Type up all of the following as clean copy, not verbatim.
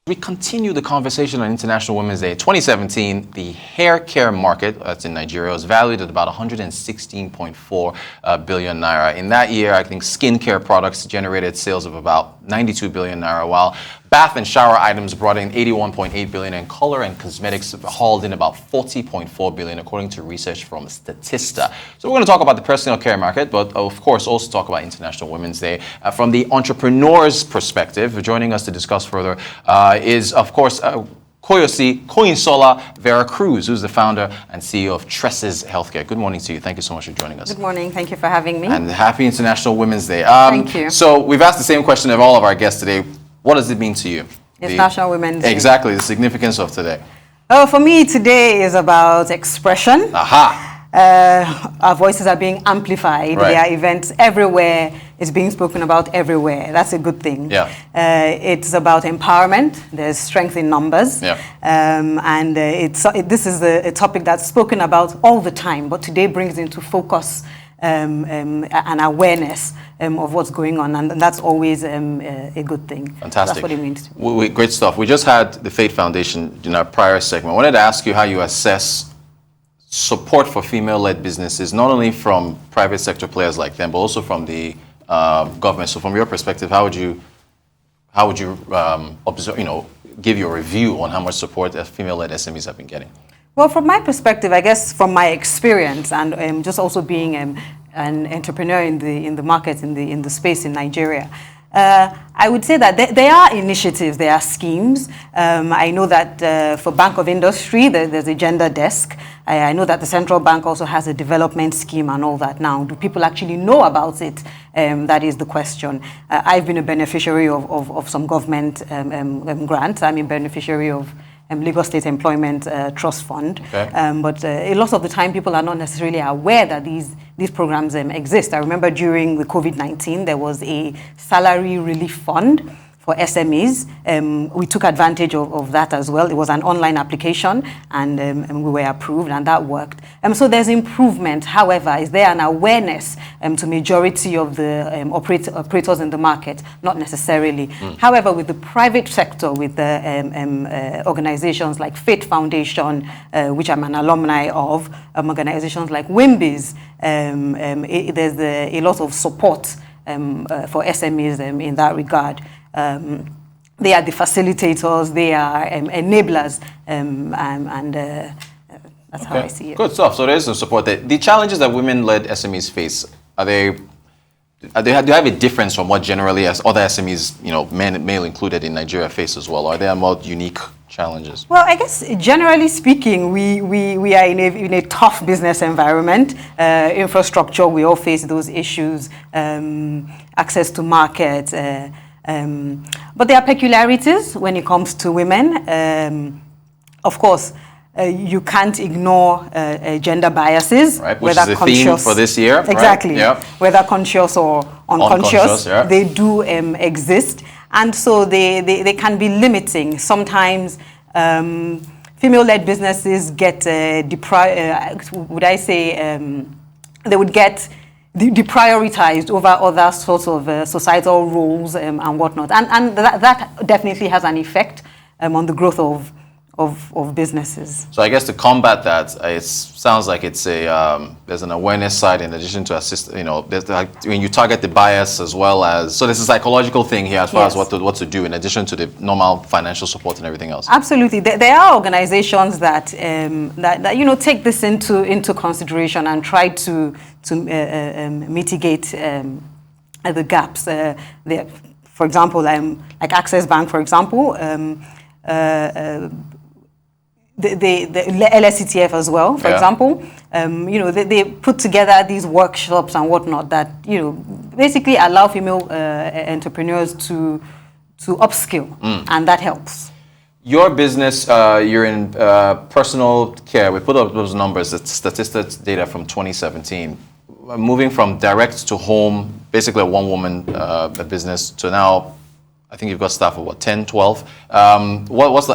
We continue the conversation on International Women's Day 2017. The hair care market, that's in Nigeria, was valued at about 116.4 billion naira. In that year, I think skincare products generated sales of about 92 billion naira, while bath and shower items brought in 81.8 billion, and color and cosmetics hauled in about 40.4 billion, according to research from Statista. So we're going to talk about the personal care market, but of course also talk about International Women's Day from the entrepreneur's perspective. Joining us to discuss further is, of course, Koyinsola Vera Cruz, who's the founder and CEO of Tresses Haircare. Good morning to you. Thank you so much for joining us. Good morning. Thank you for having me. And happy International Women's Day. Thank you. So we've asked the same question of all of our guests today. What does it mean to you? It's National Women's Day. Exactly, the significance of today. Oh, for me, today is about expression. Aha! Our voices are being amplified. Right. There are events everywhere. It's being spoken about everywhere. That's a good thing. Yeah. It's about empowerment. There's strength in numbers. Yeah. This is a topic that's spoken about all the time, but today brings into focus an awareness of what's going on, and that's always a good thing. Fantastic. That's what it means. Great stuff. We just had the Fate Foundation in our prior segment. I wanted to ask you how you assess support for female-led businesses, not only from private sector players like them, but also from the government. So, from your perspective, how would you observe, give your review on how much support female-led SMEs have been getting? Well, from my perspective, I guess from my experience and just also being an entrepreneur in the market, in the space in Nigeria, I would say that there are initiatives, there are schemes. I know that for Bank of Industry, there's a gender desk. I know that the central bank also has a development scheme and all that. Now, do people actually know about it? That is the question. I've been a beneficiary of some government grants. I'm a beneficiary of Lagos State Employment Trust Fund. Okay. But a lot of the time, people are not necessarily aware that these programs exist. I remember during the COVID-19, there was a salary relief fund for SMEs. We took advantage of that as well. It was an online application, and we were approved, and that worked. So there's improvement. However, is there an awareness to majority of the operators in the market? Not necessarily. However, with the private sector, with the organizations like Fate Foundation, which I'm an alumni of, organizations like WIMBIS, there's a lot of support for SMEs in that regard. They are the facilitators, they are enablers, and that's how I see it. Good stuff. So there is some support there. The challenges that women-led SMEs face, do they have a difference from what generally as other SMEs, male included in Nigeria, face as well? Are there more unique challenges? Well, I guess generally speaking, we are in a tough business environment. Infrastructure, we all face those issues. Access to market. But there are peculiarities when it comes to women. Of course, you can't ignore gender biases, right, which is the theme for this year. Exactly. Right? Yep. Whether conscious or unconscious, yeah. They do exist, and so they can be limiting. Sometimes female-led businesses get they would get deprioritized over other sorts of societal roles and whatnot. And that definitely has an effect on the growth of businesses. So I guess to combat that, it sounds like it's there's an awareness side in addition to assist. There's when you target the bias as well as, so there's a psychological thing here as far as what to do in addition to the normal financial support and everything else. Absolutely, there are organizations that take this into consideration and try to mitigate the gaps. For example, like Access Bank, for example. The LSCTF as well, for example, they put together these workshops and whatnot that basically allow female entrepreneurs to upskill, and that helps. Your business, you're in personal care. We put up those numbers, the statistics data from 2017, moving from direct to home, basically a one-woman business, to now, I think you've got staff of 10, 12. What was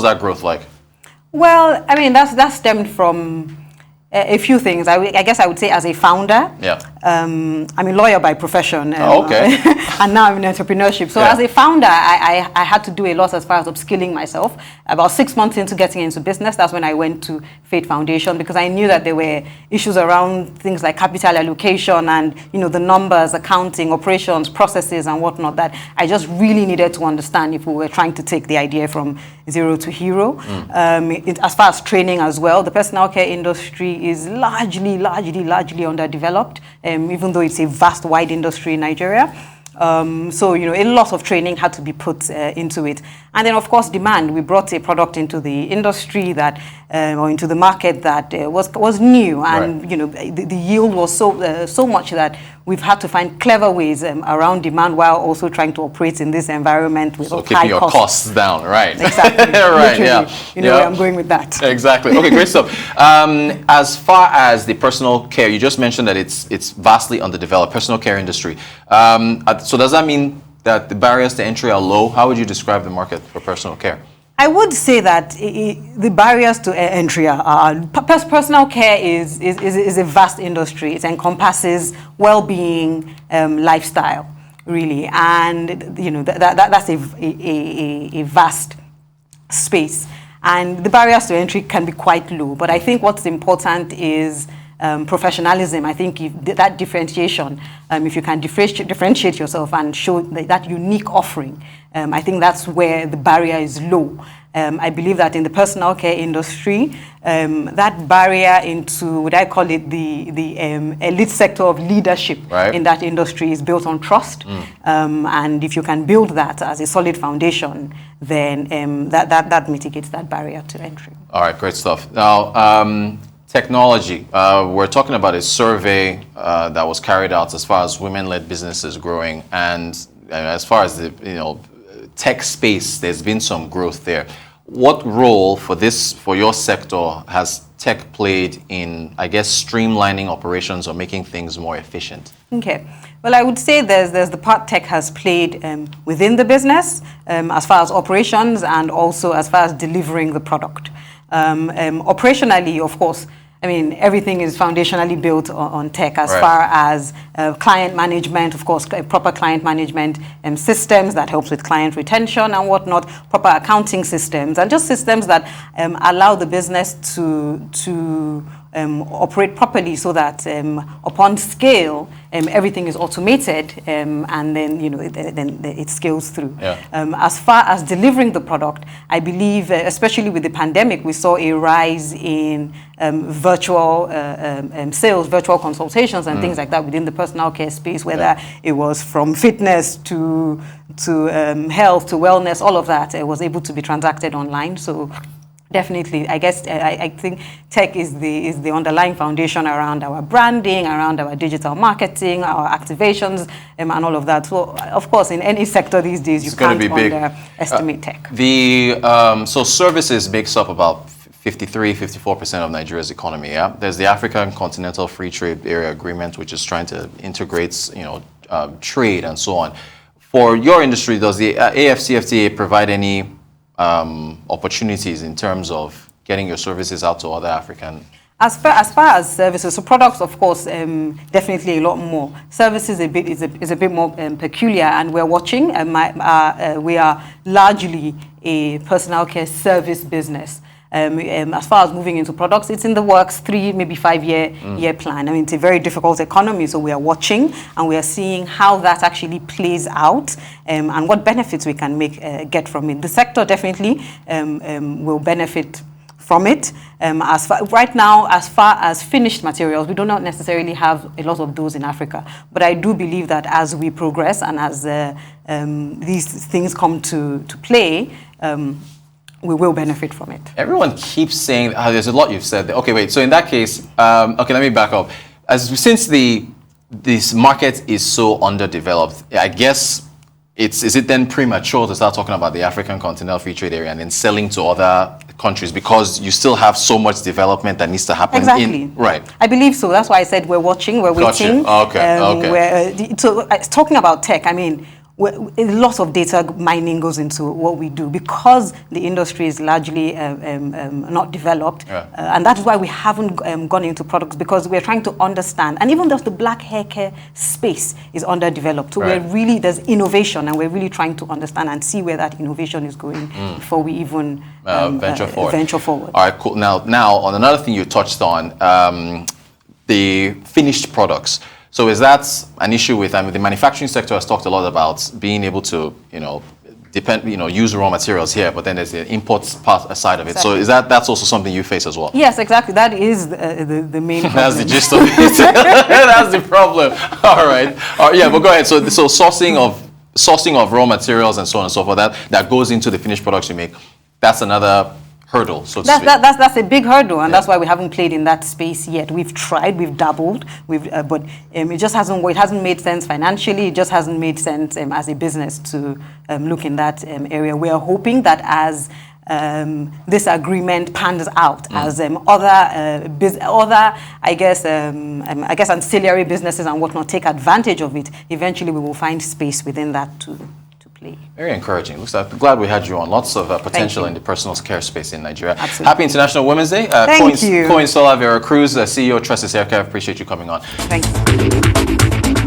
that growth like? Well, I mean, that stemmed from a few things. I guess I would say as a founder, I'm a lawyer by profession. Okay. And now I'm in entrepreneurship. So as a founder, I had to do a lot as far as upskilling myself. About 6 months into getting into business, that's when I went to Faith Foundation, because I knew that there were issues around things like capital allocation and, the numbers, accounting, operations, processes and whatnot that I just really needed to understand if we were trying to take the idea from zero to hero. As far as training as well, the personal care industry is largely underdeveloped, even though it's a vast, wide industry in Nigeria. So, a lot of training had to be put into it. And then, of course, demand. We brought a product into the industry that, or into the market that was new. And, the yield was so much that we've had to find clever ways around demand while also trying to operate in this environment with so high keeping your costs down, right? Exactly. Right, yeah. You know where I'm going with that. Exactly. Okay, great stuff. As far as the personal care, you just mentioned that it's vastly underdeveloped, personal care industry. So does that mean that the barriers to entry are low? How would you describe the market for personal care? I would say that the barriers to entry are personal care is a vast industry. It encompasses well-being, lifestyle, really, and that's a vast space. And the barriers to entry can be quite low. But I think what's important is professionalism. I think that differentiation, if you can differentiate yourself and show that unique offering, I think that's where the barrier is low. I believe that in the personal care industry, that barrier into, would I call it the elite sector of leadership in that industry is built on trust. And if you can build that as a solid foundation, then that mitigates that barrier to entry. All right, great stuff. Now, technology. We're talking about a survey that was carried out as far as women-led businesses growing, and as far as the tech space, there's been some growth there. What role for your sector has tech played in, I guess, streamlining operations or making things more efficient? Okay. Well, I would say there's the part tech has played within the business as far as operations and also as far as delivering the product. Operationally, of course, I mean, everything is foundationally built on tech as far as client management, of course, proper client management systems that helps with client retention and whatnot, proper accounting systems, and just systems that allow the business to operate properly so that upon scale, everything is automated and then, then it scales through. As far as delivering the product, I believe, especially with the pandemic, we saw a rise in virtual sales, virtual consultations and things like that within the personal care space, whether it was from fitness to health to wellness, all of that was able to be transacted online. So definitely, I guess I think tech is the underlying foundation around our branding, around our digital marketing, our activations, and all of that. So, of course, in any sector these days, you can't underestimate tech. So services makes up about 54% of Nigeria's economy. Yeah, there's the African Continental Free Trade Area Agreement, which is trying to integrate, trade and so on. For your industry, does the AFCFTA provide any opportunities in terms of getting your services out to other African? As far as services, so products, of course, definitely a lot more. Services is a bit more peculiar, and we're watching. We are largely a personal care service business. As far as moving into products, it's in the works, 3, maybe 5 year plan. I mean, it's a very difficult economy, so we are watching and we are seeing how that actually plays out and what benefits we can get from it. The sector definitely will benefit from it. Right now, as far as finished materials, we do not necessarily have a lot of those in Africa. But I do believe that as we progress and as these things come to play, we will benefit from it. Everyone keeps saying, there's a lot you've said there. Okay, wait, so in that case, okay, let me back up. Since this market is so underdeveloped, I guess, is it then premature to start talking about the African Continental Free Trade Area and then selling to other countries because you still have so much development that needs to happen? Exactly. Right. I believe so. That's why I said we're watching, we're waiting. Okay, okay. So talking about tech, I mean, a lot of data mining goes into what we do because the industry is largely not developed. And that is why we haven't gone into products, because we're trying to understand. And even just the black hair care space is underdeveloped. So we're really, there's innovation, and we're really trying to understand and see where that innovation is going before we even venture forward. All right, cool. Now on another thing you touched on, the finished products. So is that an issue with, the manufacturing sector has talked a lot about being able to, use raw materials here, but then there's the imports part aside of it. Exactly. So that's also something you face as well? Yes, exactly. That is the main problem. That's the gist of it. That's the problem. All right. Yeah, but go ahead. So sourcing of raw materials and so on and so forth, that goes into the finished products you make, that's another hurdle, so to speak. That's a big hurdle, and that's why we haven't played in that space yet. We've tried, we've dabbled, but it just hasn't worked. It hasn't made sense financially. It just hasn't made sense as a business to look in that area. We are hoping that as this agreement pans out, as other ancillary businesses and whatnot take advantage of it, eventually we will find space within that to play. Very encouraging. Looks like, glad we had you on. Lots of potential in the personal care space in Nigeria. Absolutely. Happy International Women's Day. Thank you. Koyinsola Vera Cruz, CEO of Tresses Haircare. Appreciate you coming on. Thank you.